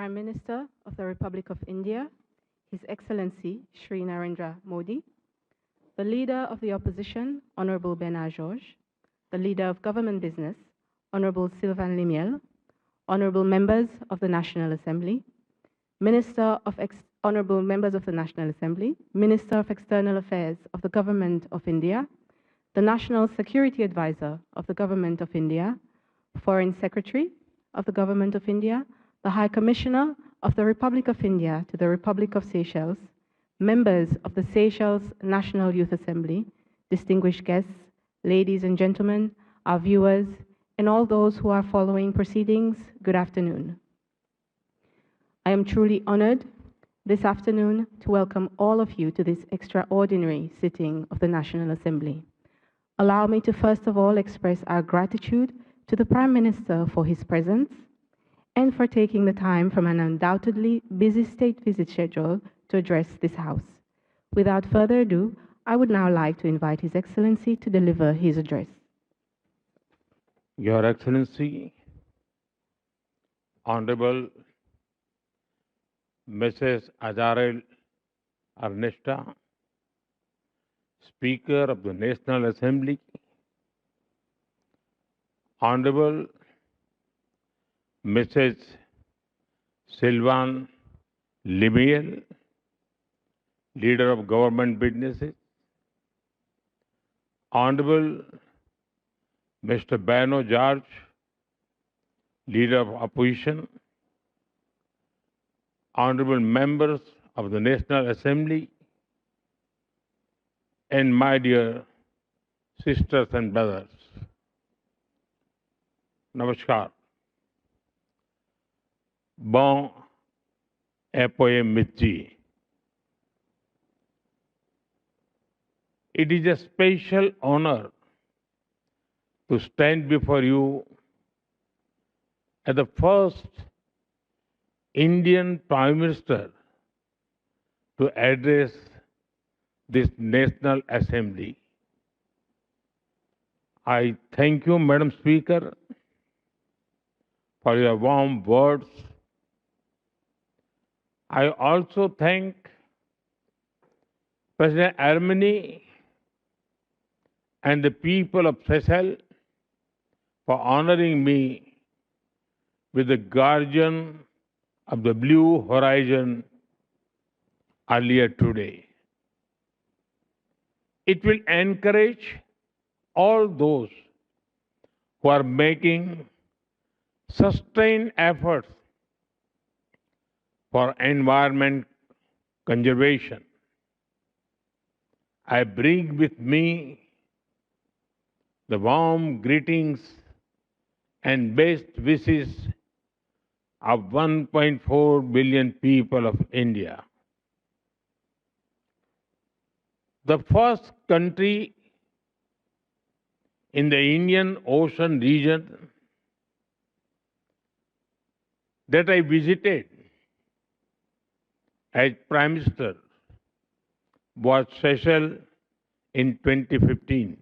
Prime Minister of the Republic of India, His Excellency Shri Narendra Modi, the Leader of the Opposition, Honorable Bernard Georges, the Leader of Government Business, Honorable Sylvain Limiel, Honorable Members of the National Assembly, Honorable Members of the National Assembly, Minister of External Affairs of the Government of India, the National Security Advisor of the Government of India, Foreign Secretary of the Government of India, the High Commissioner of the Republic of India to the Republic of Seychelles, members of the Seychelles National Youth Assembly, distinguished guests, ladies and gentlemen, our viewers, and all those who are following proceedings, good afternoon. I am truly honored this afternoon to welcome all of you to this extraordinary sitting of the National Assembly. Allow me to first of all express our gratitude to the Prime Minister for his presence and for taking the time from an undoubtedly busy state visit schedule to address this House. Without further ado, I would now like to invite His Excellency to deliver his address. Your Excellency, Honorable Mrs. Azarel Ernesta, Speaker of the National Assembly, Honorable Mrs. Sylvain Limiel, Leader of Government Businesses, Honorable Mr. Bernard Georges, Leader of Opposition, Honorable Members of the National Assembly, and my dear sisters and brothers. Namaskar. Bon après-midi. It is a special honor to stand before you as the first Indian Prime Minister to address this National Assembly. I thank you, Madam Speaker, for your warm words. I also thank President Armani and the people of Seychelles for honoring me with the Guardian of the Blue Horizon earlier today. It will encourage all those who are making sustained efforts for environment conservation. I bring with me the warm greetings and best wishes of 1.4 billion people of India. The first country in the Indian Ocean region that I visited as Prime Minister was Seychelles in 2015.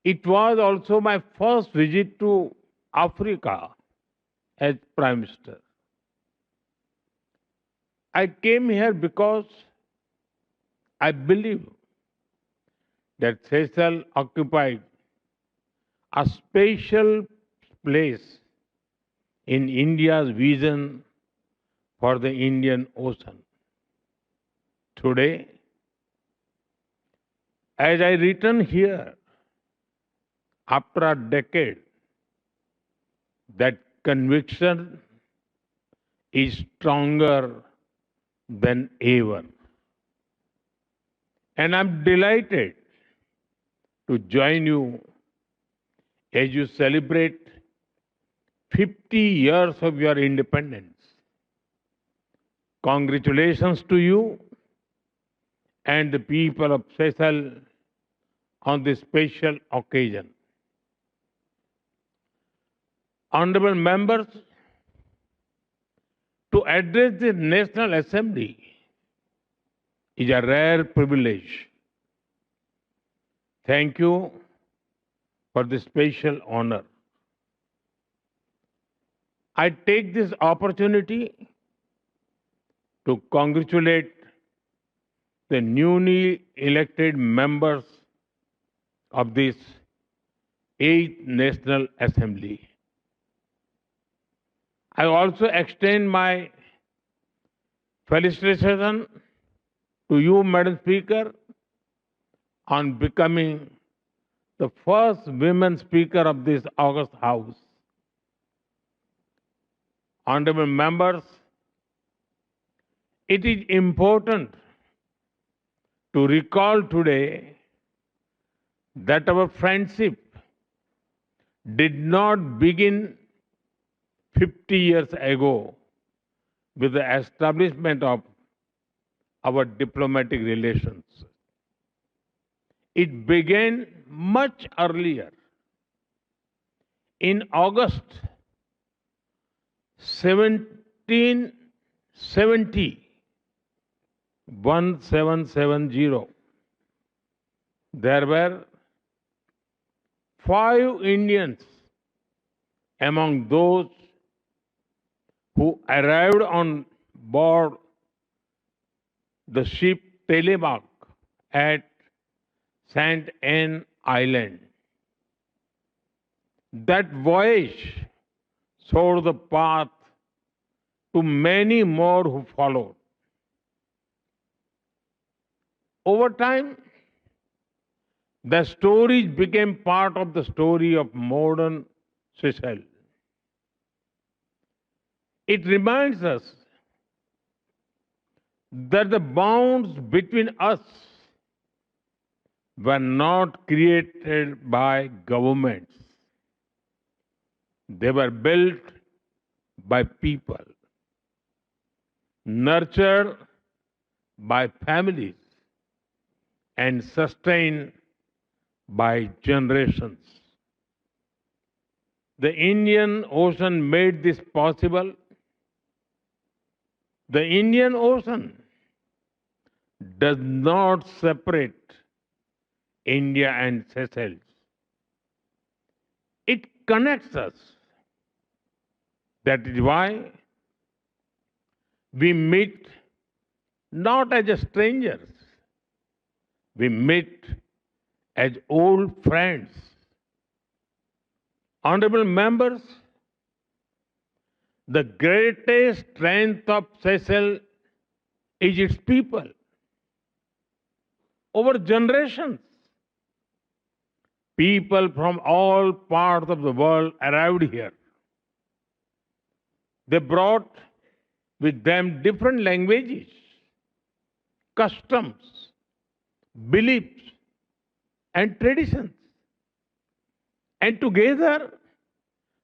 It was also my first visit to Africa as Prime Minister. I came here because I believe that Seychelles occupied a special place in India's vision for the Indian Ocean. Today, as I return here after a decade, that conviction is stronger than ever. And I'm delighted to join you as you celebrate 50 years of your independence. Congratulations to you and the people of Seychelles on this special occasion. Honorable members, to address the National Assembly is a rare privilege. Thank you for this special honor. I take this opportunity to congratulate the newly elected members of this 8th National Assembly. I also extend my felicitation to you, Madam Speaker, on becoming the first women Speaker of this August House. Honorable members, it is important to recall today that our friendship did not begin 50 years ago with the establishment of our diplomatic relations. It began much earlier. In August 1770, there were 5 Indians among those who arrived on board the ship Telemark at St. Anne Island. That voyage showed the path to many more who followed. Over time, the stories became part of the story of modern Seychelles. It reminds us that the bonds between us were not created by governments. They were built by people, nurtured by families, and sustained by generations. The Indian Ocean made this possible. The Indian Ocean does not separate India and Seychelles. It connects us. That is why we meet not as strangers, we meet as old friends. Honorable members, the greatest strength of Seychelles is its people. Over generations, people from all parts of the world arrived here. They brought with them different languages, customs, beliefs, and traditions. And together,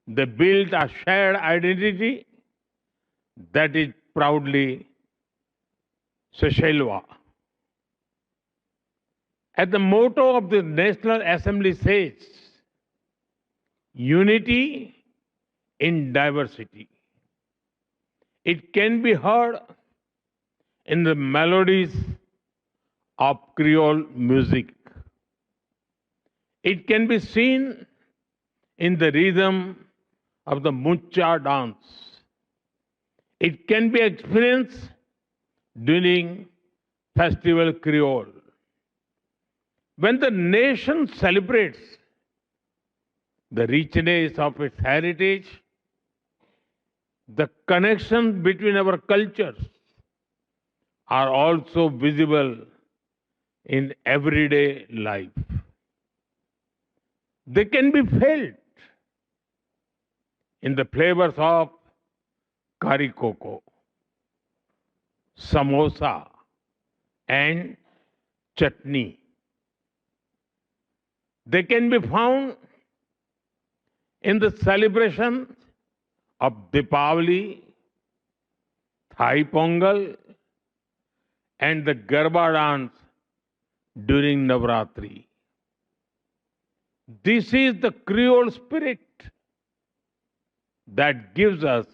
they built a shared identity that is proudly Seychellois. As the motto of the National Assembly says, unity in diversity. It can be heard in the melodies of Creole music. It can be seen in the rhythm of the mucha dance. It can be experienced during Festival Creole. When the nation celebrates the richness of its heritage, the connections between our cultures are also visible in everyday life. They can be felt in the flavors of curry cocoa, samosa, and chutney. They can be found in the celebration of Deepavali, Thai Pongal, and the Garba dance during Navratri. This is the Creole spirit that gives us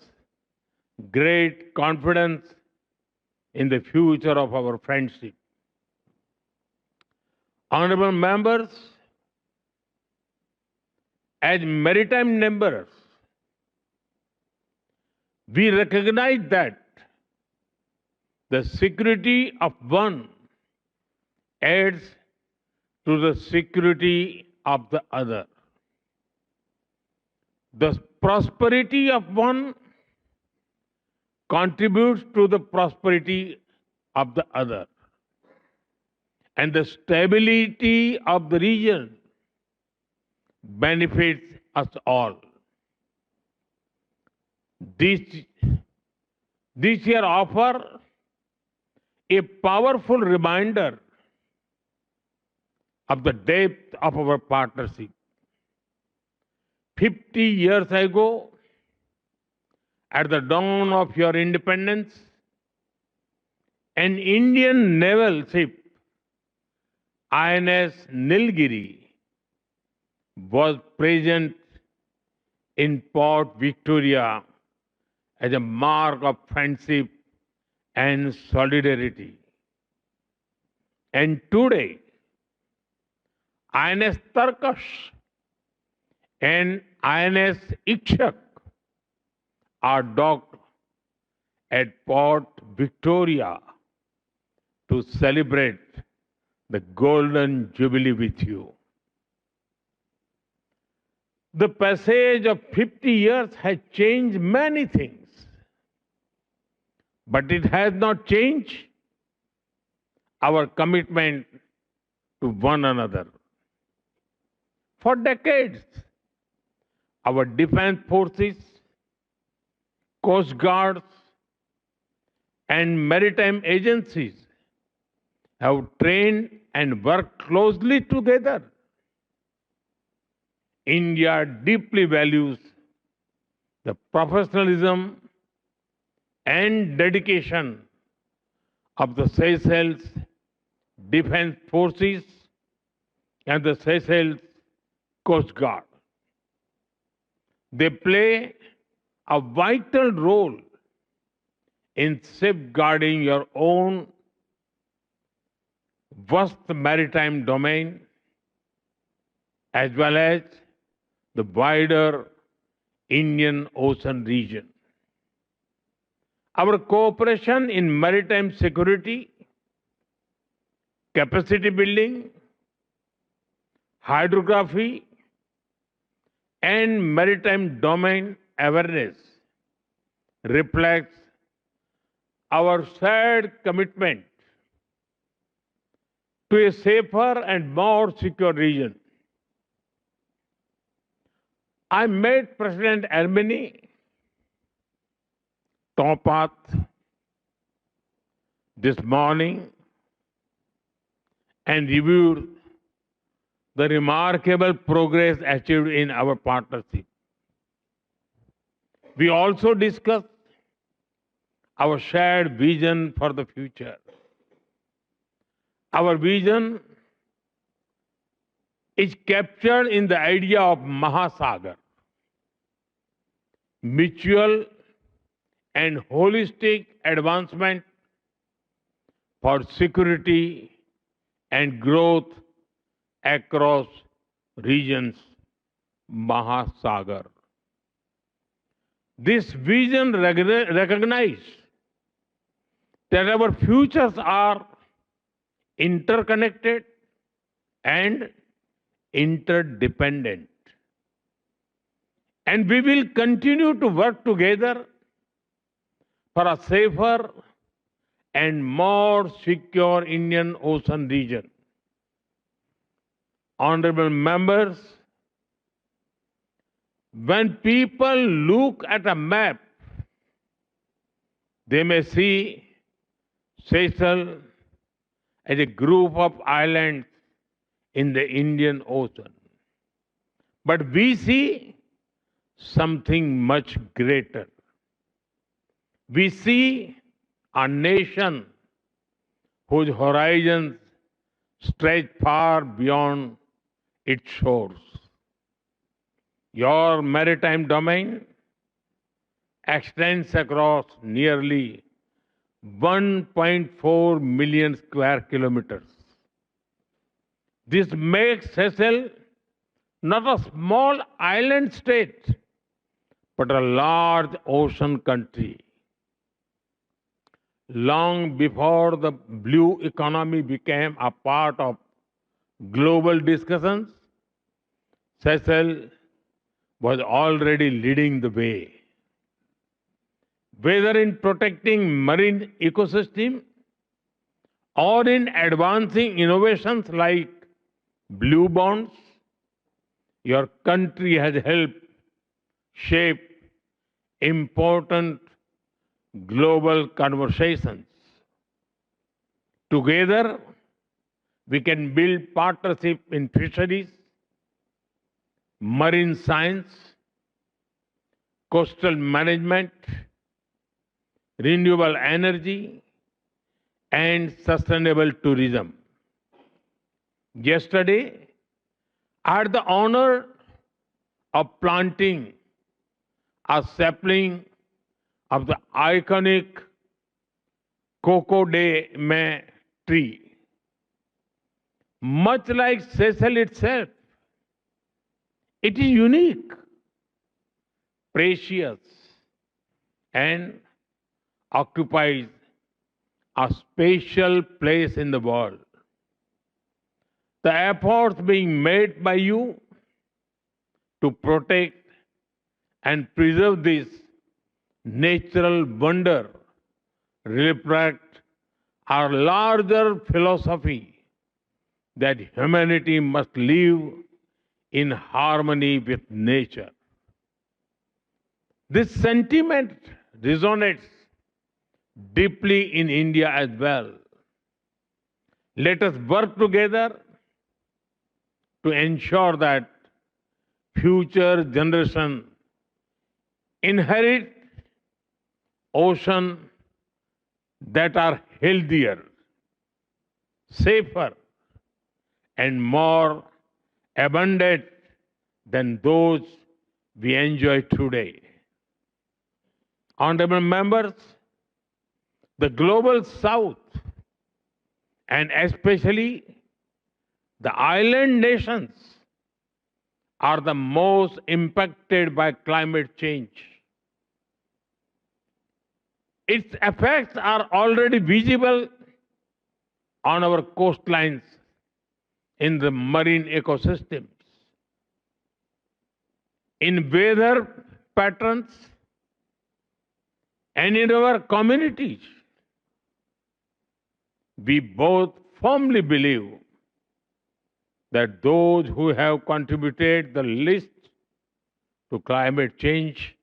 great confidence in the future of our friendship. Honorable members, as maritime members, We recognize that the security of one adds to the security of the other. The prosperity of one contributes to the prosperity of the other. And the stability of the region benefits us all. This, this year offer a powerful reminder of the depth of our partnership. 50 years ago, at the dawn of your independence, an Indian naval ship, INS Nilgiri, was present in Port Victoria as a mark of friendship and solidarity. And today, INS Tarkash and INS Ikshak are docked at Port Victoria to celebrate the Golden Jubilee with you. The passage of 50 years has changed many things, but it has not changed our commitment to one another. For decades, our defense forces, coast guards, and maritime agencies have trained and worked closely together. India deeply values the professionalism and dedication of the Seychelles Defense Forces and the Seychelles Coast Guard. They play a vital role in safeguarding your own vast maritime domain as well as the wider Indian Ocean region. Our cooperation in maritime security, capacity building, hydrography, and maritime domain awareness reflects our shared commitment to a safer and more secure region. I met President Ermeni Topat this morning and reviewed the remarkable progress achieved in our partnership. We also discussed our shared vision for the future. Our vision is captured in the idea of Mahasagar, mutual and holistic advancement for security and growth across regions, Mahasagar. This vision recognizes that our futures are interconnected and interdependent. And we will continue to work together for a safer and more secure Indian Ocean region. Honorable members, when people look at a map, they may see Seychelles as a group of islands in the Indian Ocean. But we see something much greater. We see a nation whose horizons stretch far beyond its shores. Your maritime domain extends across nearly 1.4 million square kilometers. This makes Seychelles not a small island state, but a large ocean country. Long before the blue economy became a part of global discussions, Seychelles was already leading the way. Whether in protecting marine ecosystem or in advancing innovations like blue bonds, your country has helped shape important global conversations. Together, we can build partnership in fisheries, marine science, coastal management, renewable energy, and sustainable tourism. Yesterday, I had the honor of planting a sapling of the iconic Coco de Mai tree. Much like Seychelles itself, it is unique, precious, and occupies a special place in the world. The efforts being made by you to protect and preserve this natural wonder reflect our larger philosophy that humanity must live in harmony with nature. This sentiment resonates deeply in India as well. Let us work together to ensure that future generations inherit oceans that are healthier, safer, and more abundant than those we enjoy today. Honorable members, the global south, and especially the island nations, are the most impacted by climate change. Its effects are already visible on our coastlines, in the marine ecosystems, in weather patterns, and in our communities. We both firmly believe that those who have contributed the least to climate change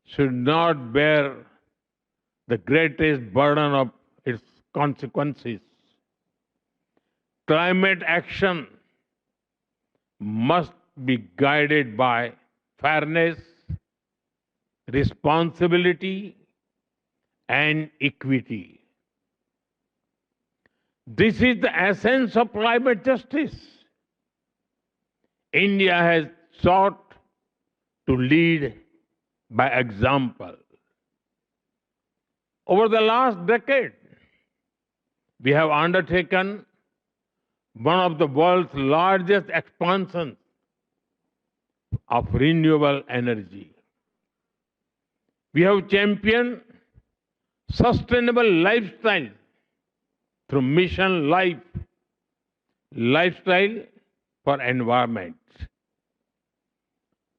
should not bear the greatest burden of its consequences. Climate action must be guided by fairness, responsibility, and equity. This is the essence of climate justice. India has sought to lead by example. Over the last decade, we have undertaken one of the world's largest expansions of renewable energy. We have championed sustainable lifestyle through Mission Life, Lifestyle for Environment.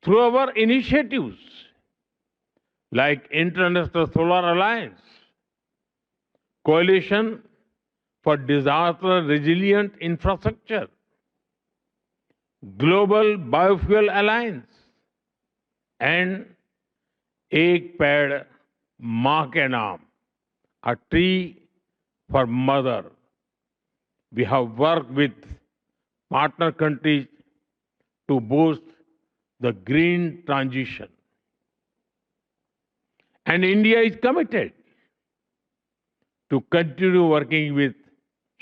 Through our initiatives like International Solar Alliance, Coalition for Disaster Resilient Infrastructure, Global Biofuel Alliance, and Ek Ped Maa Ke Naam, a tree for mother. We have worked with partner countries to boost the green transition. And India is committed to continue working with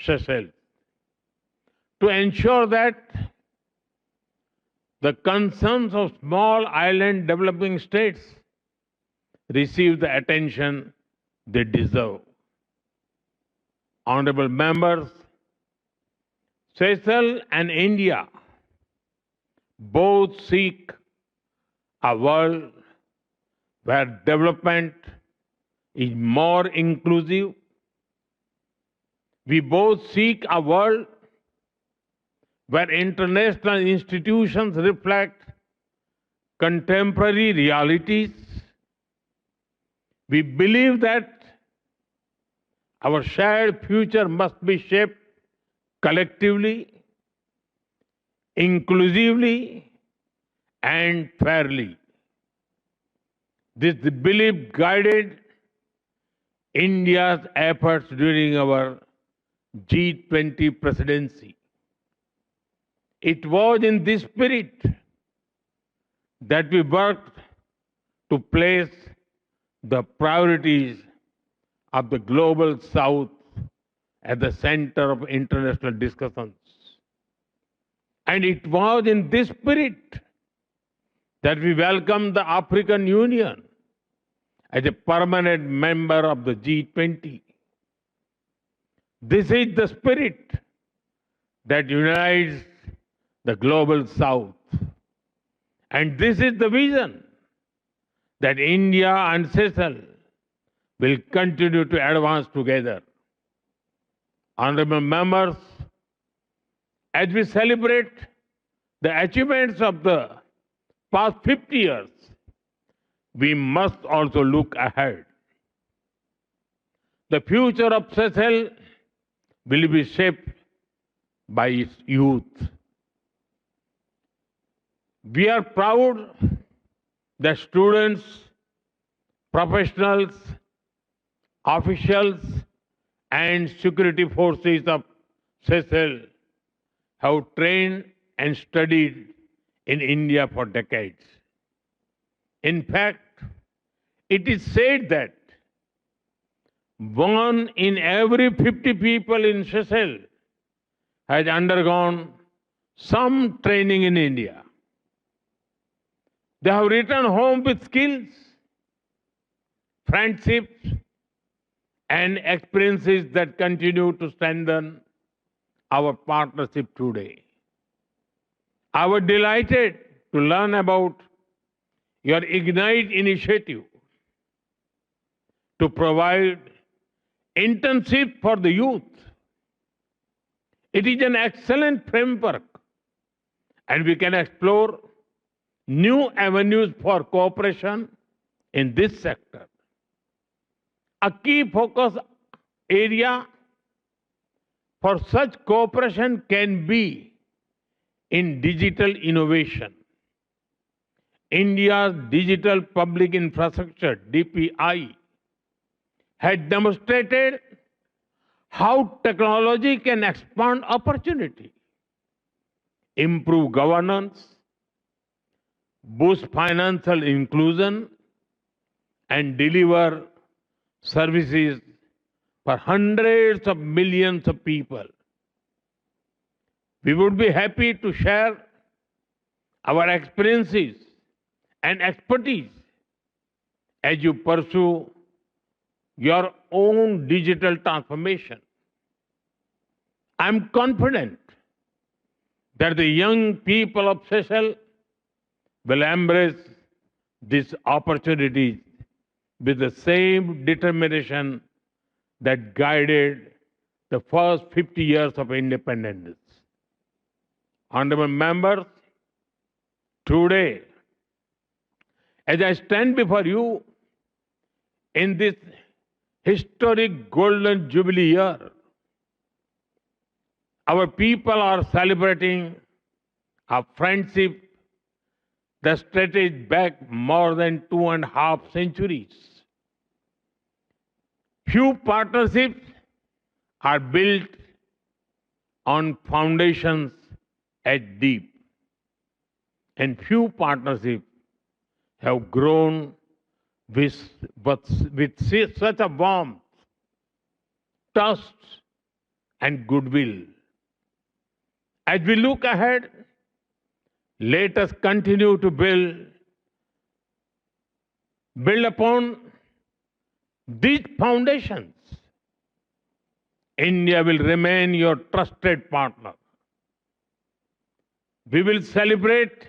Seychelles to ensure that the concerns of small island developing states receive the attention they deserve. Honorable members, Seychelles and India both seek a world where development is more inclusive. We both seek a world where international institutions reflect contemporary realities. We believe that our shared future must be shaped collectively, inclusively, and fairly. This belief guided India's efforts during our G20 presidency. It was in this spirit that we worked to place the priorities of the global south at the center of international discussions. And it was in this spirit that we welcomed the African Union as a permanent member of the G20. This is the spirit that unites the global south. And this is the vision that India and Seychelles will continue to advance together. Honorable members, as we celebrate the achievements of the past 50 years, we must also look ahead. The future of Seychelles will be shaped by its youth. We are proud that students, professionals, officials, and security forces of Seychelles have trained and studied in India for decades. In fact, it is said that one in every 50 people in Seychelles has undergone some training in India. They have returned home with skills, friendships, and experiences that continue to strengthen our partnership today. I was delighted to learn about your Ignite initiative to provide internship for the youth. It is an excellent framework, and we can explore new avenues for cooperation in this sector. A key focus area for such cooperation can be in digital innovation. India's digital public infrastructure, DPI, has demonstrated how technology can expand opportunity, improve governance, boost financial inclusion, and deliver services for hundreds of millions of people. We would be happy to share our experiences and expertise as you pursue your own digital transformation. I'm confident that the young people of Seychelles will embrace these opportunities with the same determination that guided the first 50 years of independence. Honorable members, today, as I stand before you in this historic Golden Jubilee year, our people are celebrating a friendship that stretches back more than 2.5 centuries. Few partnerships are built on foundations as deep, and few partnerships have grown with such a warmth, trust, and goodwill. As we look ahead, let us continue to build upon these foundations. India will remain your trusted partner. We will celebrate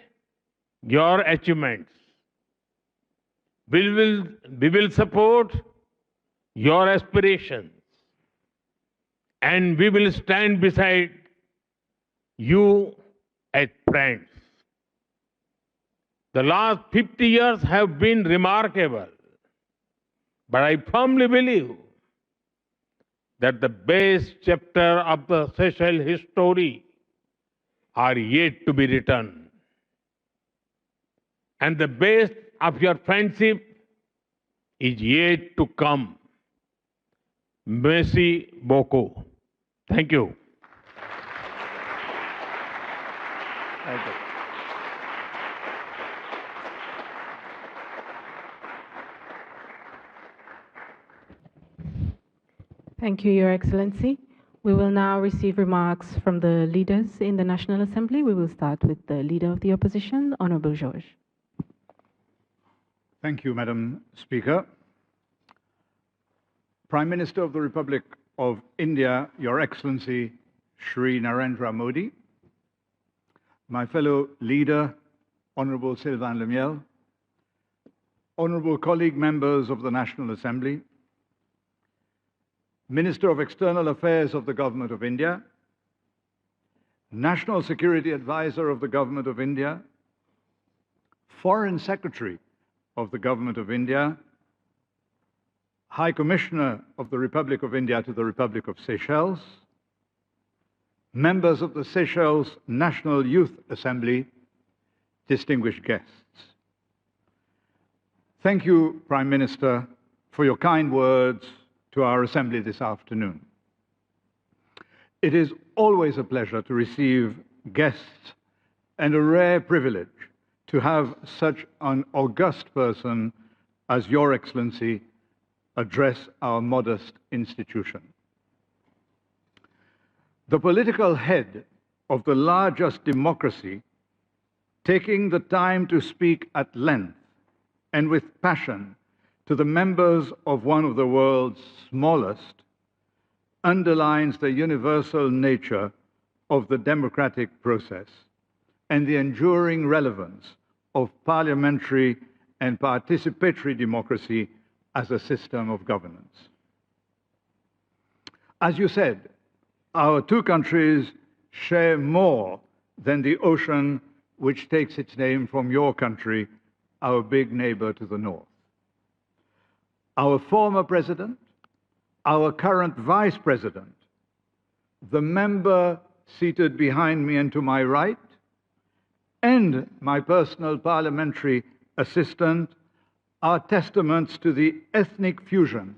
your achievements. We will support your aspirations and we will stand beside you as friends. The last 50 years have been remarkable, but I firmly believe that the best chapter of the Seychelles history are yet to be written. And the best of your friendship is yet to come. Merci beaucoup. Thank you. Thank you. Thank you, Your Excellency. We will now receive remarks from the leaders in the National Assembly. We will start with the Leader of the Opposition, Honorable George. Thank you, Madam Speaker. Prime Minister of the Republic of India, Your Excellency Shri Narendra Modi, my fellow leader, Honorable Sylvain Lemiel, honorable colleague members of the National Assembly, Minister of External Affairs of the Government of India, National Security Advisor of the Government of India, Foreign Secretary of the Government of India, High Commissioner of the Republic of India to the Republic of Seychelles, members of the Seychelles National Youth Assembly, distinguished guests. Thank you, Prime Minister, for your kind words to our Assembly this afternoon. It is always a pleasure to receive guests and a rare privilege to have such an august person as Your Excellency address our modest institution. The political head of the largest democracy, taking the time to speak at length and with passion to the members of one of the world's smallest, underlines the universal nature of the democratic process and the enduring relevance of parliamentary and participatory democracy as a system of governance. As you said, our two countries share more than the ocean which takes its name from your country, our big neighbor to the north. Our former president, our current vice president, the member seated behind me and to my right, and my personal parliamentary assistant are testaments to the ethnic fusion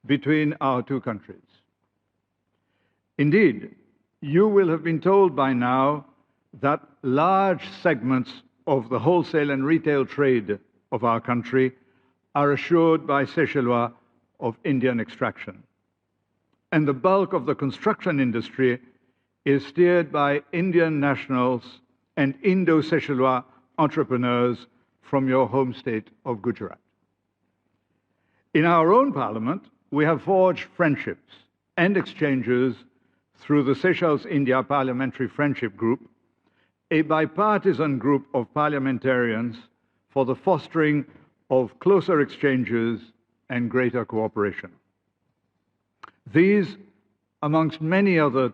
between our two countries. Indeed, you will have been told by now that large segments of the wholesale and retail trade of our country are assured by Seychellois of Indian extraction. And the bulk of the construction industry is steered by Indian nationals and Indo-Seychellois entrepreneurs from your home state of Gujarat. In our own parliament, we have forged friendships and exchanges through the Seychelles-India Parliamentary Friendship Group, a bipartisan group of parliamentarians for the fostering of closer exchanges and greater cooperation. These, amongst many other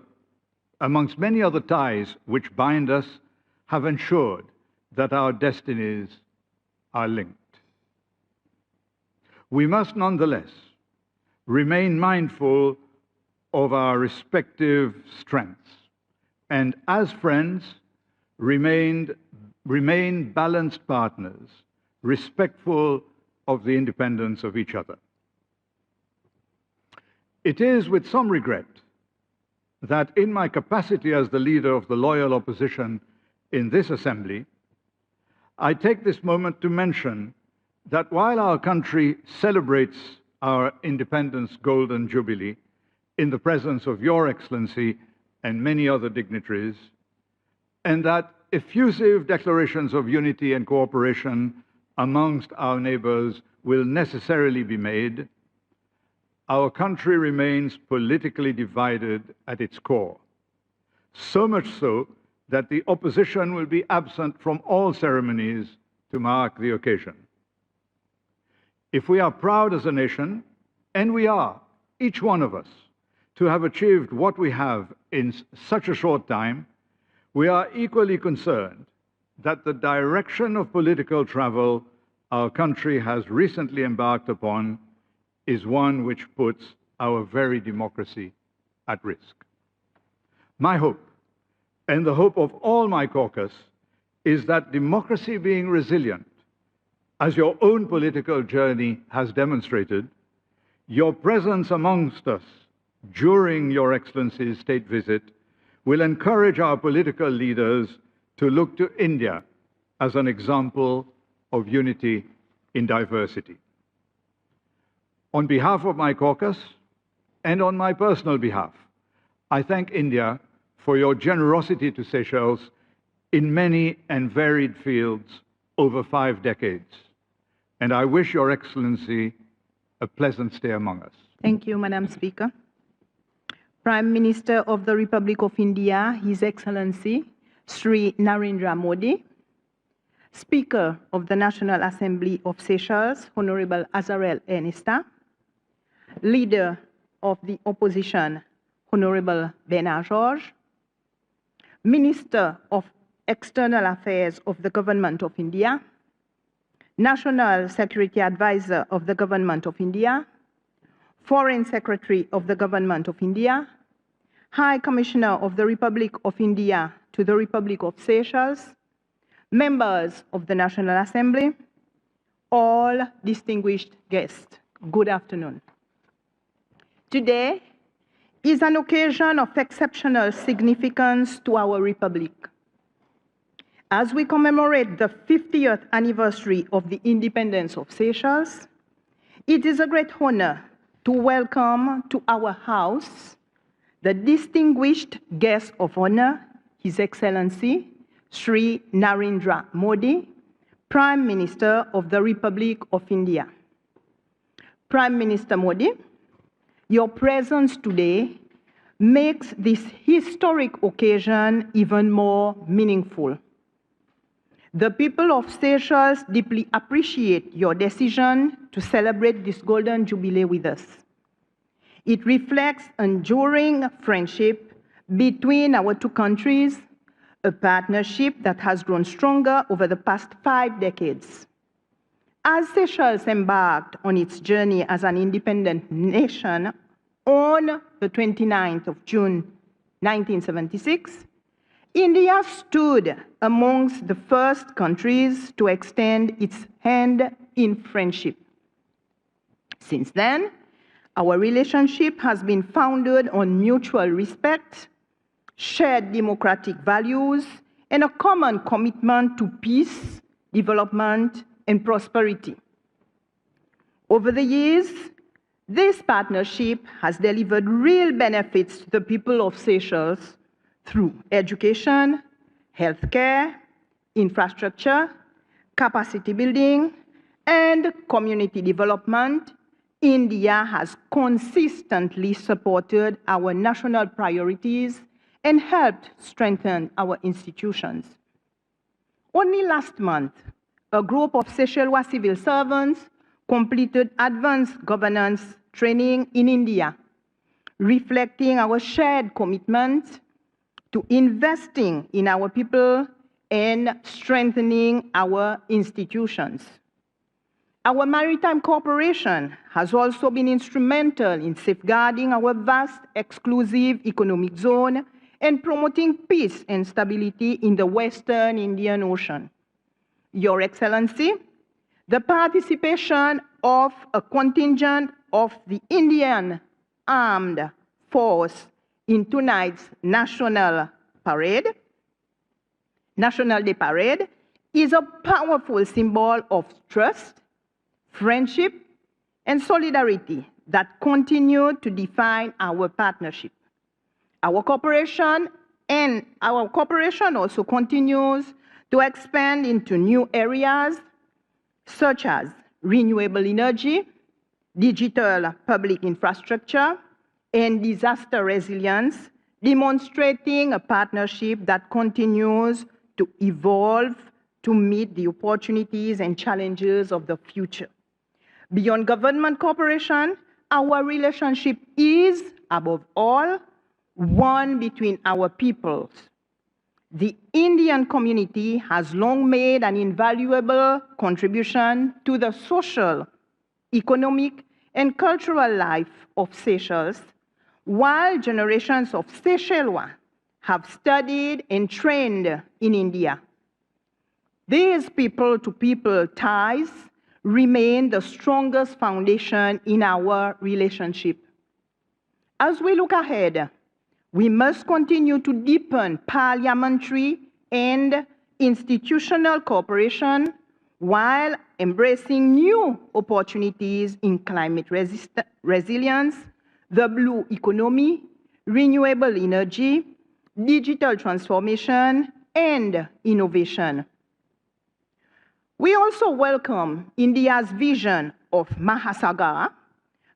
ties which bind us, have ensured that our destinies are linked. We must nonetheless remain mindful of our respective strengths and, as friends, remain balanced partners, respectful of the independence of each other. It is with some regret that in my capacity as the leader of the loyal opposition in this assembly, I take this moment to mention that while our country celebrates our independence golden jubilee in the presence of Your Excellency and many other dignitaries, and that effusive declarations of unity and cooperation amongst our neighbors will necessarily be made, our country remains politically divided at its core, so much so that the opposition will be absent from all ceremonies to mark the occasion. If we are proud as a nation, and we are, each one of us, to have achieved what we have in such a short time, we are equally concerned that the direction of political travel our country has recently embarked upon is one which puts our very democracy at risk. My hope, and the hope of all my caucus, is that democracy being resilient, as your own political journey has demonstrated, your presence amongst us during Your Excellency's state visit will encourage our political leaders to look to India as an example of unity in diversity. On behalf of my caucus and on my personal behalf, I thank India for your generosity to Seychelles in many and varied fields over 5 decades. And I wish Your Excellency a pleasant stay among us. Thank you, Madam Speaker. Prime Minister of the Republic of India, His Excellency Sri Narendra Modi, Speaker of the National Assembly of Seychelles, Honorable Azarel Ernesta, Leader of the Opposition, Honorable Bernard Georges, Minister of External Affairs of the Government of India, National Security Advisor of the Government of India, Foreign Secretary of the Government of India, High Commissioner of the Republic of India to the Republic of Seychelles, members of the National Assembly, all distinguished guests, good afternoon. Today is an occasion of exceptional significance to our Republic. As we commemorate the 50th anniversary of the independence of Seychelles, it is a great honor to welcome to our house the distinguished guest of honor, His Excellency Sri Narendra Modi, Prime Minister of the Republic of India. Prime Minister Modi, your presence today makes this historic occasion even more meaningful. The people of Seychelles deeply appreciate your decision to celebrate this golden jubilee with us. It reflects enduring friendship between our two countries, a partnership that has grown stronger over the past 5 decades. As Seychelles embarked on its journey as an independent nation on the 29th of June 1976, India stood amongst the first countries to extend its hand in friendship. Since then, our relationship has been founded on mutual respect, shared democratic values, and a common commitment to peace, development, and prosperity. Over the years, this partnership has delivered real benefits to the people of Seychelles through education, healthcare, infrastructure, capacity building, and community development. India has consistently supported our national priorities and helped strengthen our institutions. Only last month, a group of Seychellois civil servants completed advanced governance training in India, reflecting our shared commitment to investing in our people and strengthening our institutions. Our maritime cooperation has also been instrumental in safeguarding our vast exclusive economic zone and promoting peace and stability in the Western Indian Ocean. Your Excellency, the participation of a contingent of the Indian Armed Force in tonight's National Day Parade, is a powerful symbol of trust, friendship, and solidarity that continue to define our partnership. Our cooperation also continues to expand into new areas such as renewable energy, digital public infrastructure, and disaster resilience, demonstrating a partnership that continues to evolve to meet the opportunities and challenges of the future. Beyond government cooperation, our relationship is, above all, one between our peoples. The Indian community has long made an invaluable contribution to the social, economic, and cultural life of Seychelles, while generations of Seychellois have studied and trained in India. These people-to-people ties remain the strongest foundation in our relationship. As we look ahead, we must continue to deepen parliamentary and institutional cooperation while embracing new opportunities in climate resilience, the blue economy, renewable energy, digital transformation, and innovation. We also welcome India's vision of Mahasagar,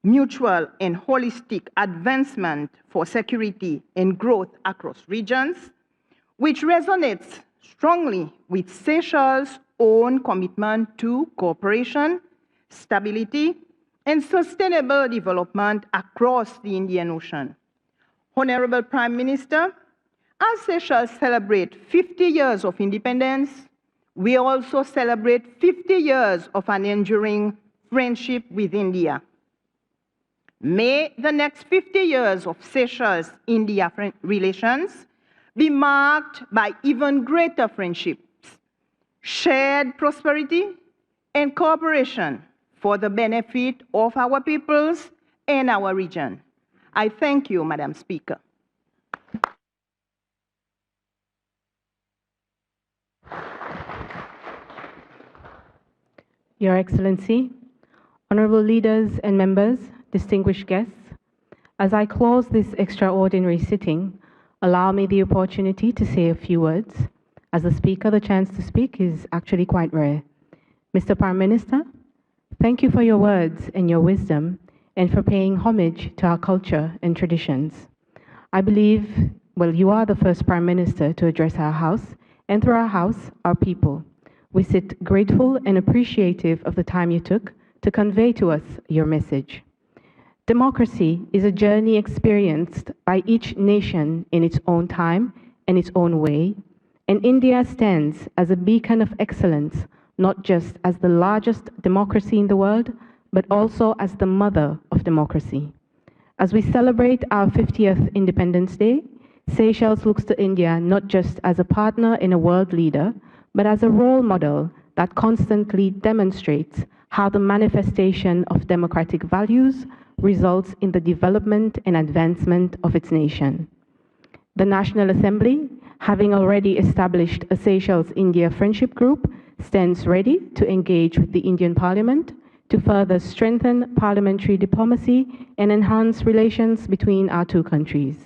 mutual and holistic advancement for security and growth across regions, which resonates strongly with Seychelles' own commitment to cooperation, stability, and sustainable development across the Indian Ocean. Honorable Prime Minister, as Seychelles celebrates 50 years of independence, we also celebrate 50 years of an enduring friendship with India. May the next 50 years of Seychelles-India relations be marked by even greater friendships, shared prosperity, and cooperation for the benefit of our peoples and our region. I thank you, Madam Speaker. Your Excellency, honorable leaders and members, distinguished guests, as I close this extraordinary sitting, allow me the opportunity to say a few words. As a speaker, the chance to speak is actually quite rare. Mr. Prime Minister, thank you for your words and your wisdom and for paying homage to our culture and traditions. I believe, well, you are the first Prime Minister to address our House, and through our House, our people. We sit grateful and appreciative of the time you took to convey to us your message. Democracy is a journey experienced by each nation in its own time and its own way, and India stands as a beacon of excellence, not just as the largest democracy in the world, but also as the mother of democracy. As we celebrate our 50th Independence Day, Seychelles looks to India not just as a partner and a world leader, but as a role model that constantly demonstrates how the manifestation of democratic values results in the development and advancement of its nation. The National Assembly, having already established a Seychelles-India Friendship Group, stands ready to engage with the Indian Parliament to further strengthen parliamentary diplomacy and enhance relations between our two countries.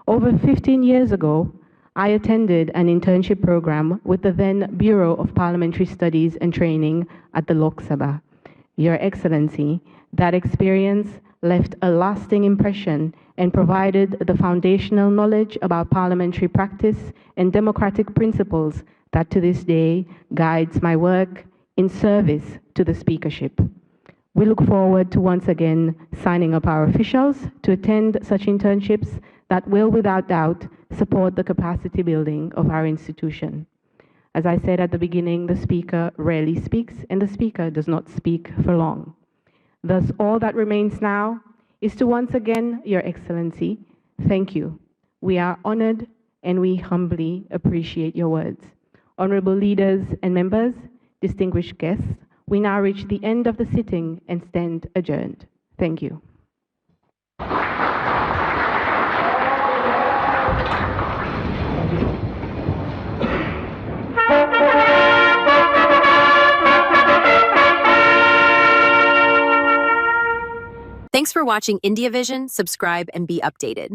Over 15 years ago, I attended an internship program with the then Bureau of Parliamentary Studies and Training at the Lok Sabha. Your Excellency, that experience left a lasting impression and provided the foundational knowledge about parliamentary practice and democratic principles that to this day guides my work in service to the speakership. We look forward to once again signing up our officials to attend such internships that will without doubt support the capacity building of our institution. As I said at the beginning, the speaker rarely speaks and the speaker does not speak for long. Thus, all that remains now is to once again, Your Excellency, thank you. We are honored and we humbly appreciate your words. Honorable leaders and members, distinguished guests, we now reach the end of the sitting and stand adjourned. Thank you. Thanks for watching Indiavision. Subscribe and be updated.